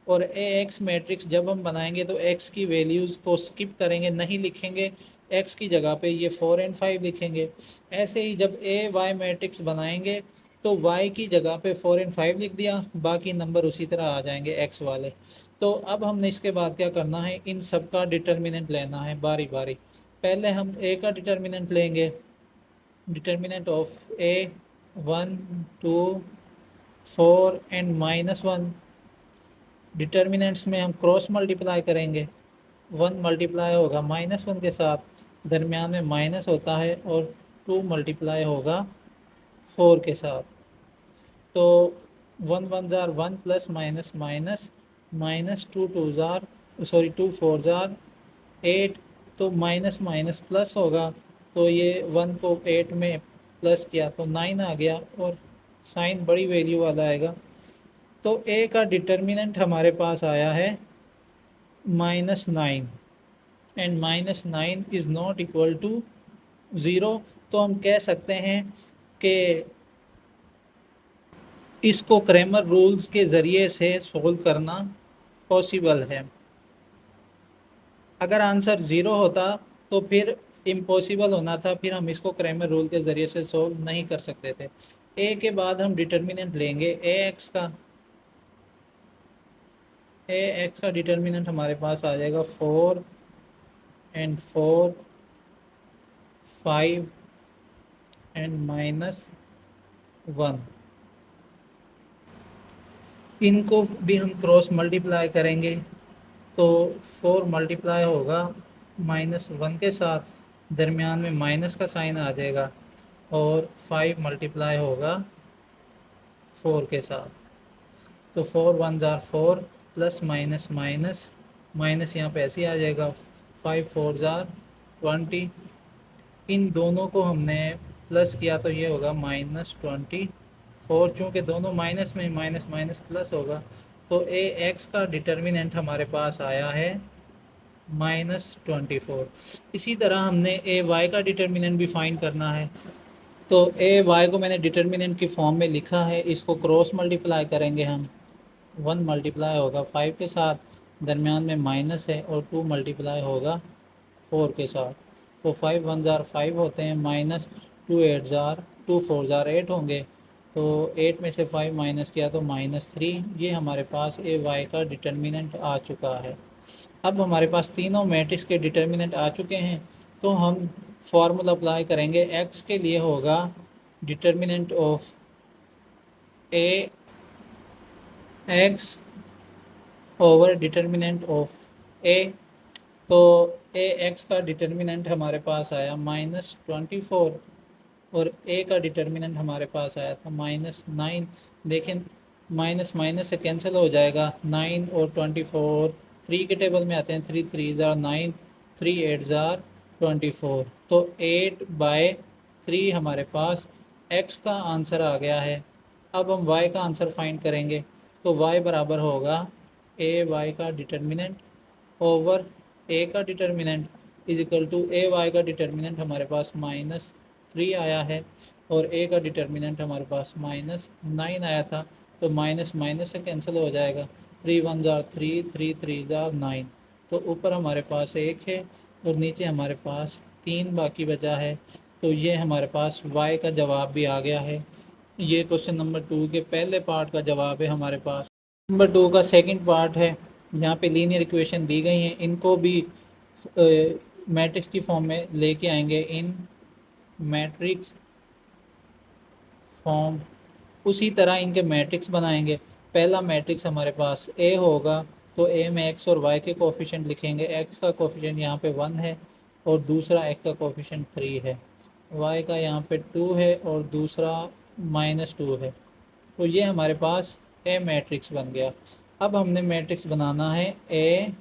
Speaker 1: और ए एक्स मैट्रिक्स जब हम बनाएंगे तो एक्स की वैल्यूज़ को स्किप करेंगे, नहीं लिखेंगे, एक्स की जगह पे ये 4 और 5 लिखेंगे। ऐसे ही जब ए वाई मैट्रिक्स बनाएंगे तो y की जगह पे 4 और 5 लिख दिया, बाकी नंबर उसी तरह आ जाएंगे x वाले। तो अब हमने इसके बाद क्या करना है, इन सब का डिटर्मिनेंट लेना है बारी बारी। पहले हम a का डिटर्मिनेंट लेंगे, determinant of a 1 2 4 and -1। Determinants में हम क्रॉस मल्टीप्लाई करेंगे, 1 मल्टीप्लाई होगा -1 के साथ, दरमियान में माइनस होता है, और 2 मल्टीप्लाई होगा 4 के साथ। तो 1 1 jar 1 plus minus minus minus 2 2 jar sorry 2 4 jar 8, तो माइनस माइनस प्लस होगा, तो ये 1 को 8 में प्लस किया तो 9 आ गया, और साइन बड़ी वैल्यू वाला आएगा। तो ए का डिटर्मिनेंट हमारे पास आया है -9, and -9 is not equal to 0। तो हम कह सकते हैं कि इसको क्रेमर रूल्स के ज़रिए से सोल्व करना पॉसिबल है। अगर आंसर 0 होता तो फिर इम्पॉसिबल होना था, फिर हम इसको क्रेमर रूल के ज़रिए से सोल्व नहीं कर सकते थे। ए के बाद हम डिटर्मिनेंट लेंगे ए एक्स का। ए एक्स का डिटर्मिनेंट हमारे पास आ जाएगा 4 और 4 5 और -1। इनको भी हम क्रॉस मल्टीप्लाई करेंगे तो 4 मल्टीप्लाई होगा -1 के साथ, दरमियान में माइनस का साइन आ जाएगा, और 5 मल्टीप्लाई होगा 4 के साथ। तो 4 1 jar 4 plus minus minus minus यहाँ पे ऐसे आ जाएगा, 5 4 जार 20। इन दोनों को हमने प्लस किया तो ये होगा -24, चूँकि दोनों माइनस में माइनस माइनस प्लस होगा। तो ए एक्स का डिटर्मिनेंट हमारे पास आया है -24। इसी तरह हमने ए वाई का डिटर्मिनेंट भी फाइंड करना है। तो ए वाई को मैंने डिटर्मिनेंट की फॉर्म में लिखा है, इसको क्रॉस मल्टीप्लाई करेंगे हम। 1 मल्टीप्लाई होगा 5 के साथ, दरमियान में माइनस है, और 2 मल्टीप्लाई होगा 4 के साथ। तो 5 1 जार 5 होते हैं, माइनस 2 8 जार 2 4 जार 8 होंगे। तो 8 में से 5 माइनस किया तो -3। ये हमारे पास ए वाई का डिटर्मिनेंट आ चुका है। अब हमारे पास तीनों मैट्रिक्स के डिटर्मिनेंट आ चुके हैं, तो हम फार्मूला अप्लाई करेंगे। एक्स के लिए होगा determinant of A X over determinant of A. तो ए एक्स का डिटर्मिनेंट हमारे पास आया -24 और ए का डिटर्मिनेंट हमारे पास आया था -9। लेकिन माइनस माइनस से कैंसिल हो जाएगा, 9 और 24 3 के टेबल में आते हैं, 3 3 जार 9, 3 8 जार 24। तो 8/3 हमारे पास x का आंसर आ गया है। अब हम y का आंसर फाइंड करेंगे, तो y बराबर होगा ए वाई का डिटर्मिनेंट ओवर ए का determinant is equal to A Y का डिटर्मिनेंट हमारे पास -3 आया है और ए का डिटर्मिनेंट हमारे पास -9 आया था। तो माइनस माइनस से कैंसिल हो जाएगा, 3 1 जार 3, 3 3 जार 9। तो ऊपर हमारे पास 1 है और नीचे हमारे पास 3 बाकी बचा है। तो ये हमारे पास y का जवाब भी आ गया है। ये क्वेश्चन नंबर 2 के पहले पार्ट का जवाब है हमारे पास। नंबर 2 का सेकंड पार्ट है। यहाँ पे लीनियर इक्वेशन दी गई हैं, इनको भी मैट्रिक्स की फॉर्म में लेके आएंगे। इन मैट्रिक्स फॉर्म उसी तरह इनके मैट्रिक्स बनाएंगे। पहला मैट्रिक्स हमारे पास ए होगा, तो ए में एक्स और वाई के कोफिशिएंट लिखेंगे। एक्स का कोफिशिएंट यहाँ पे 1 है और दूसरा एक्स का कोफिशिएंट 3 है। वाई का यहाँ पे 2 है और दूसरा -2 है। तो ये हमारे पास ए मैट्रिक्स बन गया। अब हमने मैट्रिक्स बनाना है ए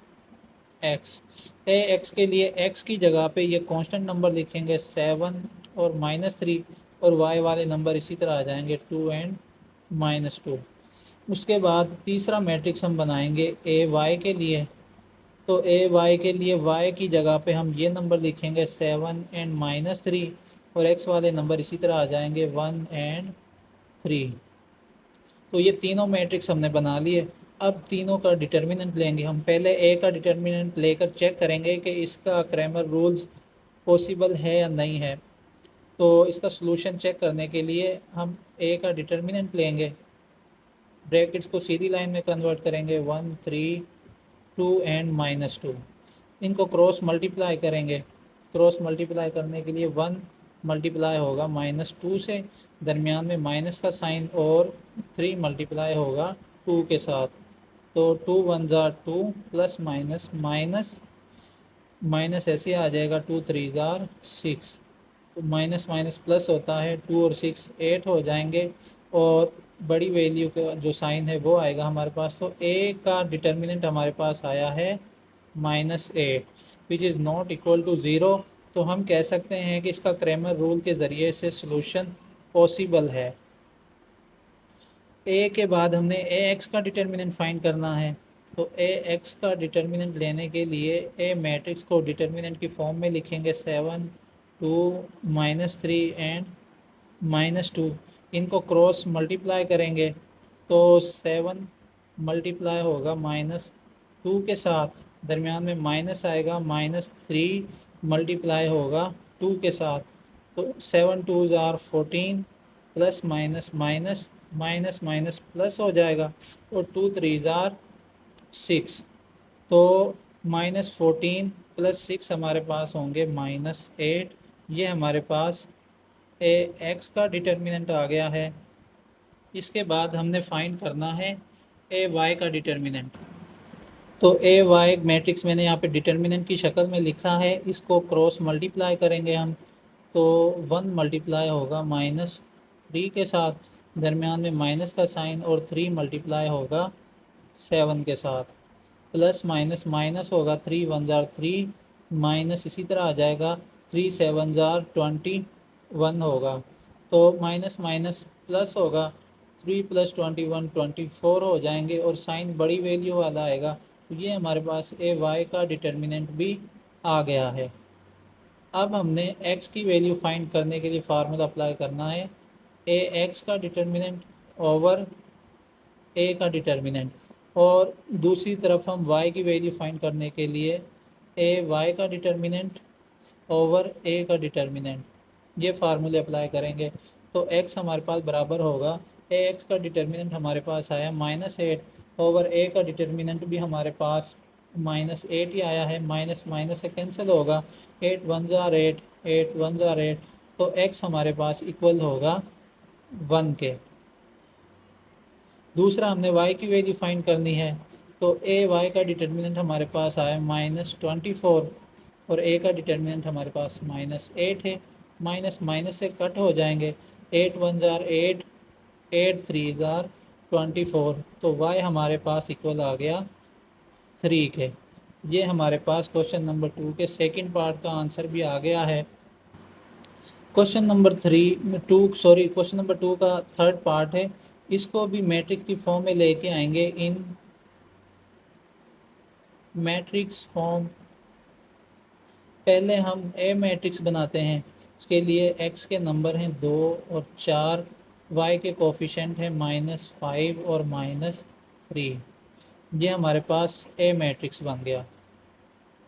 Speaker 1: एक्स के लिए एक्स की जगह पे ये कांस्टेंट नंबर लिखेंगे 7 और -3 और वाई वाले नंबर इसी तरह आ जाएंगे 2 एंड -2। उसके बाद तीसरा मैट्रिक्स हम बनाएंगे ए वाई के लिए। तो ए वाई के लिए वाई की जगह पे हम ये नंबर लिखेंगे 7 एंड -3 और एक्स वाले नंबर इसी तरह आ जाएंगे 1 एंड 3। तो ये तीनों मैट्रिक्स हमने बना लिए। अब तीनों का डिटर्मिनेंट लेंगे हम। पहले ए का डिटर्मिनेंट लेकर चेक करेंगे कि इसका क्रैमर रूल्स पॉसिबल है या नहीं है। तो इसका सलूशन चेक करने के लिए हम ए का डिटर्मिनेंट लेंगे, ब्रैकेट्स को सीधी लाइन में कन्वर्ट करेंगे 1 3 2 एंड -2। इनको क्रॉस मल्टीप्लाई करेंगे। क्रॉस मल्टीप्लाई करने के लिए 1 मल्टीप्लाई होगा -2 से, दरमियान में माइनस का साइन, और 3 मल्टीप्लाई होगा 2 के साथ। तो 2 1 jar 2 plus minus minus minus ऐसे आ जाएगा, 2 3 जार 6। तो माइनस माइनस प्लस होता है, 2 और 6 8 हो जाएंगे और बड़ी वैल्यू का जो साइन है वो आएगा हमारे पास। तो ए का डिटर्मिनेंट हमारे पास आया है -8 which is not equal to 0। तो हम कह सकते हैं कि इसका क्रैमर रूल के ज़रिए से सलूशन पॉसिबल है। ए के बाद हमने ए एक्स का डिटर्मिनेंट फाइंड करना है। तो ए एक्स का डिटर्मिनेंट लेने के लिए ए मैट्रिक्स को डिटर्मिनेंट की फॉर्म में लिखेंगे 7 2 -3 एंड -2। इनको क्रॉस मल्टीप्लाई करेंगे तो 7 मल्टीप्लाई होगा -2 के साथ, दरमियान में माइनस आएगा, -3 मल्टीप्लाई होगा 2 के साथ। तो 7 2 jar 14 plus minus minus minus minus plus हो जाएगा और 2 3 जार 6। तो -14 प्लस 6 हमारे पास होंगे -8। ये हमारे पास ए एक्स का डिटर्मिनेंट आ गया है। इसके बाद हमने फाइंड करना है ए वाई का डिटर्मिनेंट। तो ए वाई मैट्रिक्स मैंने यहाँ पे डिटर्मिनेंट की शक्ल में लिखा है, इसको क्रॉस मल्टीप्लाई करेंगे हम। तो 1 मल्टीप्लाई होगा -3 के साथ, दरमियान में माइनस का साइन, और 3 मल्टीप्लाई होगा 7 के साथ, प्लस माइनस माइनस होगा, 3 1 जार 3 माइनस इसी तरह आ जाएगा, 3 7 जार 21 होगा। तो माइनस माइनस प्लस होगा, 3 + 21 24 हो जाएंगे और साइन बड़ी वैल्यू वाला आएगा। तो ये हमारे पास ए वाई का डिटर्मिनेंट भी आ गया है। अब हमने x की वैल्यू फाइंड करने के लिए फार्मूला अप्लाई करना है, ए एक्स का डिटर्मिनेंट ओवर ए का डिटर्मिनेंट, और दूसरी तरफ हम y की वैल्यू फाइंड करने के लिए ए वाई का डिटर्मिनेंट ओवर ए का डिटर्मिनेंट, ये फार्मूले अप्लाई करेंगे तो x हमारे पास बराबर होगा ए एक्स का डिटर्मिनेंट हमारे पास आया -8 ओवर ए का डिटर्मिनेंट भी हमारे पास -8 ही आया है, माइनस माइनस से कैंसिल होगा, 8 1 जार 8, 8 1 जार 8, तो x हमारे पास इक्वल होगा 1 के। दूसरा हमने y की वैल्यू फाइंड करनी है, तो ए वाई का डिटर्मिनेंट हमारे पास आया -24 और ए का डिटर्मिनेंट हमारे पास -8 है, माइनस माइनस से कट हो जाएंगे, 8 1 जार 8, 8 3 जार 24, तो y हमारे पास इक्वल आ गया 3 के। ये हमारे पास क्वेश्चन नंबर 2 के सेकंड पार्ट का आंसर भी आ गया है। क्वेश्चन नंबर 2 का थर्ड पार्ट है, इसको भी मैट्रिक्स की फॉर्म में लेके आएंगे इन मैट्रिक्स फॉर्म। पहले हम ए मैट्रिक्स बनाते हैं, उसके लिए x के नंबर हैं 2 और 4, y के कोफिशेंट हैं -5 और -3, ये हमारे पास ए मैट्रिक्स बन गया।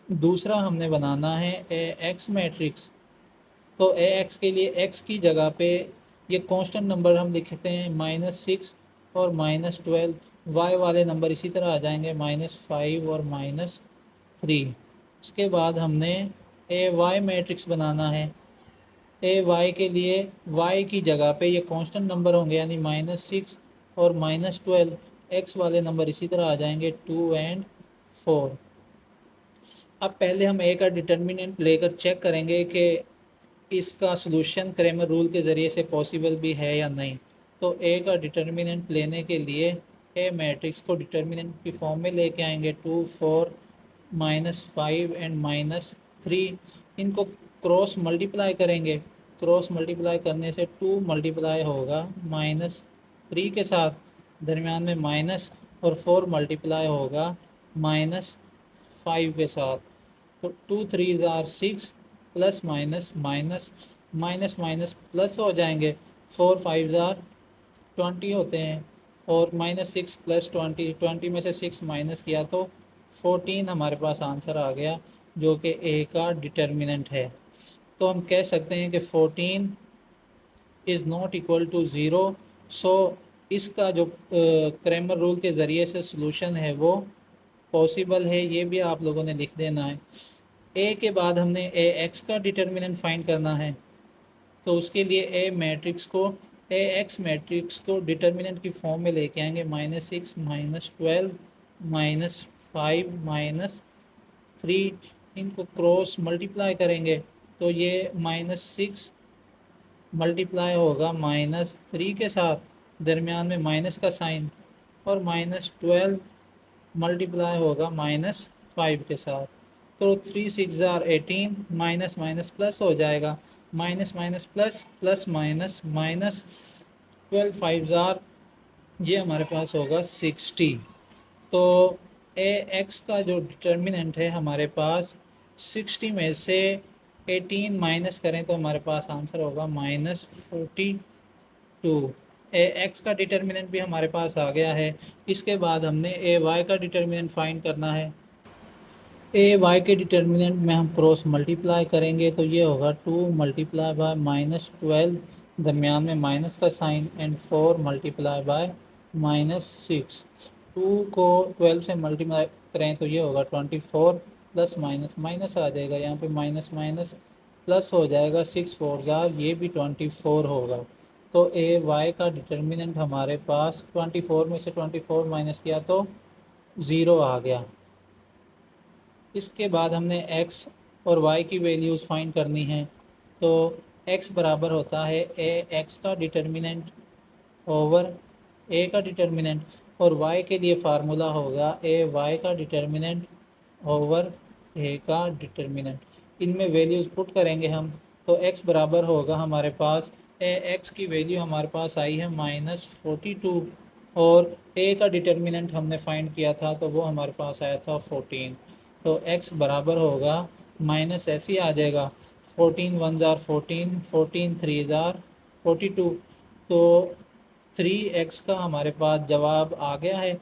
Speaker 1: दूसरा हमने बनाना है ए एक्स मैट्रिक्स, तो ए एक्स के लिए x की जगह पे ये कांस्टेंट नंबर हम लिखते हैं -6 और -12, y वाले नंबर इसी तरह आ जाएंगे -5 और -3। उसके बाद हमने ए वाई मैट्रिक्स बनाना है, ए वाई के लिए y की जगह पे ये कांस्टेंट नंबर होंगे यानी -6 और -12, x वाले नंबर इसी तरह आ जाएंगे 2 और 4। अब पहले हम ए का डिटर्मिनेंट लेकर चेक करेंगे कि इसका सलूशन क्रैमर रूल के ज़रिए से पॉसिबल भी है या नहीं। तो ए का डिटर्मिनेंट लेने के लिए ए मैट्रिक्स को डिटर्मिनेंट की फॉर्म में लेके आएंगे, 2 4 -5 एंड -3, इनको क्रॉस मल्टीप्लाई करेंगे, क्रॉस मल्टीप्लाई करने से 2 मल्टीप्लाई होगा -3 के साथ, दरमियान में माइनस, और 4 मल्टीप्लाई होगा -5 के साथ, तो 2 3 jar 6, plus minus minus minus minus plus हो जाएंगे, 4 5 जार 20 होते हैं, और -6 प्लस 20, 20 में से 6 माइनस किया तो 14 हमारे पास आंसर आ गया, जो कि ए का डिटर्मिनेंट है। तो हम कह सकते हैं कि 14 इज़ नॉट इक्वल टू 0। सो इसका जो क्रैमर रूल के ज़रिए से सलूशन है वो पॉसिबल है, ये भी आप लोगों ने लिख देना है। ए के बाद हमने ए एक्स का डिटर्मिनेंट फाइंड करना है, तो उसके लिए ए एक्स मैट्रिक्स को डिटर्मिनेंट की फॉर्म में लेके आएंगे, -6 -12 -5 -3, इनको क्रॉस मल्टीप्लाई करेंगे तो ये -6 मल्टीप्लाई होगा -3 के साथ, दरमियान में माइनस का साइन, और -12 मल्टीप्लाई होगा -5 के साथ, तो 3 6 जार 18, माइनस माइनस प्लस हो जाएगा, minus minus plus plus minus minus, 12 5 jar, ये हमारे पास होगा 60। तो ए एक्स का जो डिटर्मिनेंट है हमारे पास 60 में से 18 माइनस करें तो हमारे पास आंसर होगा -42। ए एक्स का डिटर्मिनेंट भी हमारे पास आ गया है। इसके बाद हमने ए वाई का डिटर्मिनेंट फाइंड करना है। ए वाई के डिटर्मिनेंट में हम क्रॉस मल्टीप्लाई करेंगे तो ये होगा 2 मल्टीप्लाई बाय -12, दरमियान में माइनस का साइन, एंड 4 मल्टीप्लाई बाय -6। 2 को 12 से मल्टीप्लाई करें तो ये होगा 24, प्लस माइनस माइनस आ जाएगा, यहाँ पे माइनस माइनस प्लस हो जाएगा, 6 4 जार, ये भी 24 होगा। तो ए वाई का डिटर्मिनेंट हमारे पास 24 में से 24 माइनस किया तो 0 आ गया। इसके बाद हमने x और y की वैल्यूज़ फाइंड करनी है, तो x बराबर होता है ए एक्स का डिटर्मिनेंट ओवर ए का डिटर्मिनेंट, और y के लिए फार्मूला होगा ए वाई का डिटर्मिनेंट ओवर ए का डिटर्मिनेंट। इनमें वैल्यूज़ पुट करेंगे हम, तो x बराबर होगा हमारे पास, ए एक्स की वैल्यू हमारे पास आई है -42, और a का डिटर्मिनेंट हमने फाइंड किया था तो वो हमारे पास आया था 14। तो x बराबर होगा माइनस ऐसे ही आ जाएगा, 14 1 जार 14, 14 3 जार 42, तो 3x का हमारे पास जवाब आ गया है।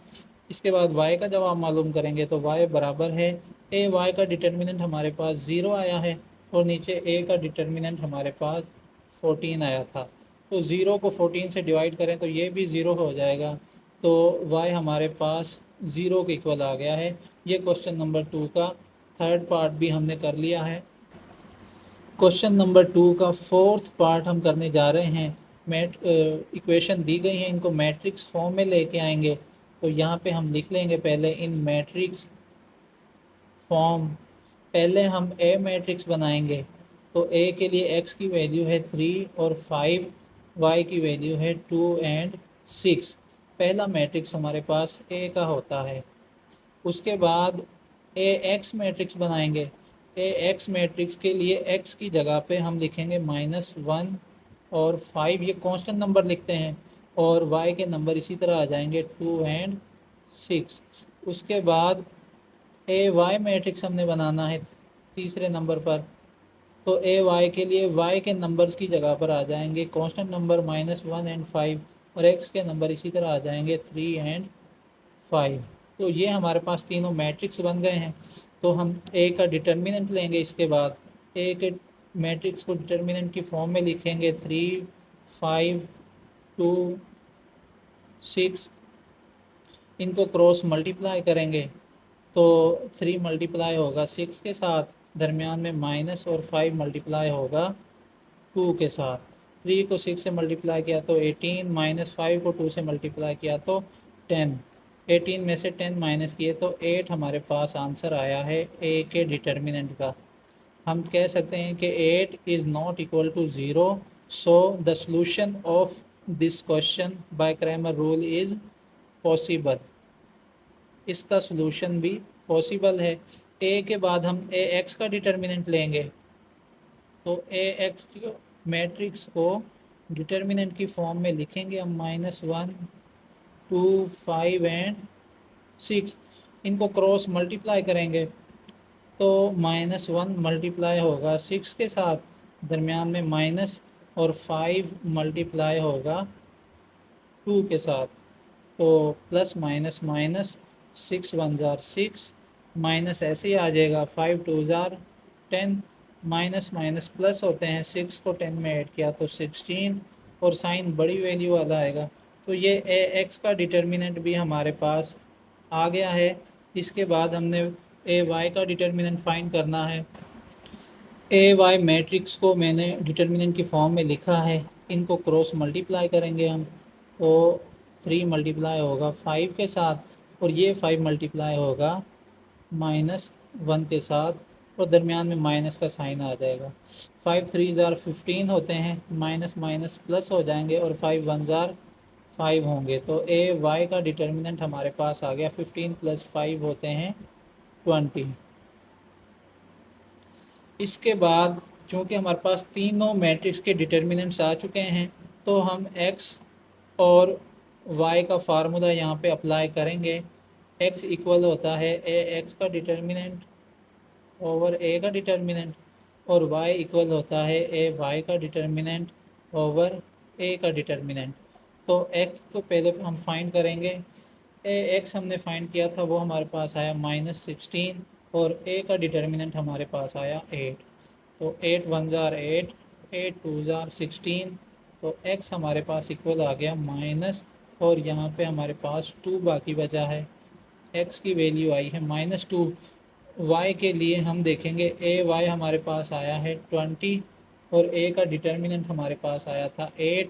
Speaker 1: इसके बाद y का जवाब मालूम करेंगे, तो y बराबर है ए वाई का डिटर्मिनेंट हमारे पास 0 आया है और नीचे ए का डिटर्मिनेंट हमारे पास 14 आया था। तो 0 को 14 से डिवाइड करें तो ये भी 0 हो जाएगा, तो वाई हमारे पास 0 के इक्वल आ गया है। ये क्वेश्चन नंबर 2 का थर्ड पार्ट भी हमने कर लिया है। क्वेश्चन नंबर 2 का फोर्थ पार्ट हम करने जा रहे हैं। इक्वेशन दी गई है, इनको मैट्रिक्स फॉर्म में लेके आएंगे। तो यहाँ पे हम लिख लेंगे पहले इन मैट्रिक्स फॉर्म। पहले हम ए मैट्रिक्स बनाएंगे। तो ए के लिए x की वैल्यू है 3 और 5, y की वैल्यू है 2 एंड 6। पहला मैट्रिक्स हमारे पास ए का होता है। उसके बाद ए एक्स मैट्रिक्स बनाएंगे। ए एक्स मैट्रिक्स के लिए x की जगह पे हम लिखेंगे -1 और 5, ये कांस्टेंट नंबर लिखते हैं, और y के नंबर इसी तरह आ जाएंगे 2 एंड 6। उसके बाद ए वाई मैट्रिक्स हमने बनाना है तीसरे नंबर पर। तो ए वाई के लिए y के नंबर्स की जगह पर आ जाएंगे कांस्टेंट नंबर -1 एंड 5, और x के नंबर इसी तरह आ जाएंगे 3 एंड 5। तो ये हमारे पास तीनों मैट्रिक्स बन गए हैं। तो हम ए का डिटर्मिनेंट लेंगे। इसके बाद ए के मैट्रिक्स को डिटर्मिनेंट की फॉर्म में लिखेंगे 3, 5, 2, 6। इनको क्रॉस मल्टीप्लाई करेंगे तो 3 मल्टीप्लाई होगा 6 के साथ, दरमियान में माइनस, और 5 मल्टीप्लाई होगा 2 के साथ। 3 को 6 से मल्टीप्लाई किया तो 18, -5 को 2 से मल्टीप्लाई किया तो 10। 18 में से 10 माइनस किए तो 8 हमारे पास आंसर आया है ए के डिटर्मिनेंट का। हम कह सकते हैं कि 8 is not equal to 0, so the solution of this question by Cramer rule is possible. इसका सॉल्यूशन भी पॉसिबल है। ए के बाद हम ए एक्स का डिटर्मिनेंट लेंगे। तो ए एक्स की मैट्रिक्स को डिटर्मिनेंट की फॉर्म में लिखेंगे हम -1, 2, 5 एंड 6। इनको क्रॉस मल्टीप्लाई करेंगे तो -1 मल्टीप्लाई होगा 6 के साथ, दरमियान में माइनस, और 5 मल्टीप्लाई होगा 2 के साथ। तो plus minus minus, 6 1 jar 6, minus ऐसे ही आ जाएगा 5 2 जार 10, माइनस माइनस प्लस होते हैं, 6 को 10 में ऐड किया तो 16, और साइन बड़ी वैल्यू वाला आएगा। तो ये ए एक्स का डिटर्मिनेंट भी हमारे पास आ गया है। इसके बाद हमने ए वाई का डिटर्मिनेंट फाइंड करना है। ए वाई मैट्रिक्स को मैंने डिटर्मिनेंट की फॉर्म में लिखा है। इनको क्रॉस मल्टीप्लाई करेंगे हम, तो 3 मल्टीप्लाई होगा 5 के साथ, और ये 5 मल्टीप्लाई होगा -1 के साथ, और दरमियान में माइनस का साइन आ जाएगा। 5 3 जार 15 होते हैं, माइनस माइनस प्लस हो जाएंगे, और 5 1 जार 5 होंगे। तो ए वाई का डिटर्मिनेंट हमारे पास आ गया 15 + 5 होते हैं 20। इसके बाद चूँकि हमारे पास तीनों मैट्रिक्स के डिटर्मिनेंट्स आ चुके हैं, तो हम x और y का फार्मूला यहाँ पे अप्लाई करेंगे। x इक्वल होता है ए एक्स का डिटर्मिनेंट ओवर ए का डिटर्मिनेंट, और y इक्वल होता है ए वाई का डिटर्मिनेंट ओवर ए का डिटर्मिनेंट। तो x को पहले हम फाइंड करेंगे। ए एक्स हमने फाइंड किया था, वो हमारे पास आया -16, और a का डिटर्मिनेंट हमारे पास आया 8। तो 8 1 जार 8, 8 2 जार 16। तो x हमारे पास इक्वल आ गया माइनस, और यहाँ पे हमारे पास 2 बाकी बचा है। x की वैल्यू आई है -2। y के लिए हम देखेंगे ए वाई हमारे पास आया है 20, और a का डिटर्मिनेंट हमारे पास आया था 8।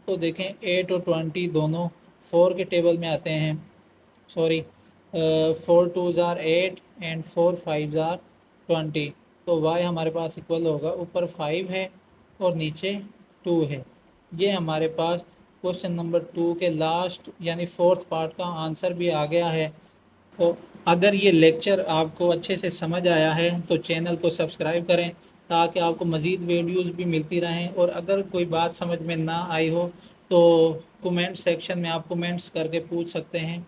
Speaker 1: तो देखें 8 और 20 दोनों 4 के टेबल में आते हैं, सॉरी 4 2 जार 8 एंड 4 5 जार 20। तो y हमारे पास इक्वल होगा, ऊपर 5 है और नीचे 2 है। ये हमारे पास क्वेश्चन नंबर 2 के लास्ट यानी फोर्थ पार्ट का आंसर भी आ गया है। तो अगर ये लेक्चर आपको अच्छे से समझ आया है तो चैनल को सब्सक्राइब करें, ताकि आपको मज़ीद वीडियोस भी मिलती रहें। और अगर कोई बात समझ में ना आई हो तो कमेंट सेक्शन में आप कमेंट्स करके पूछ सकते हैं।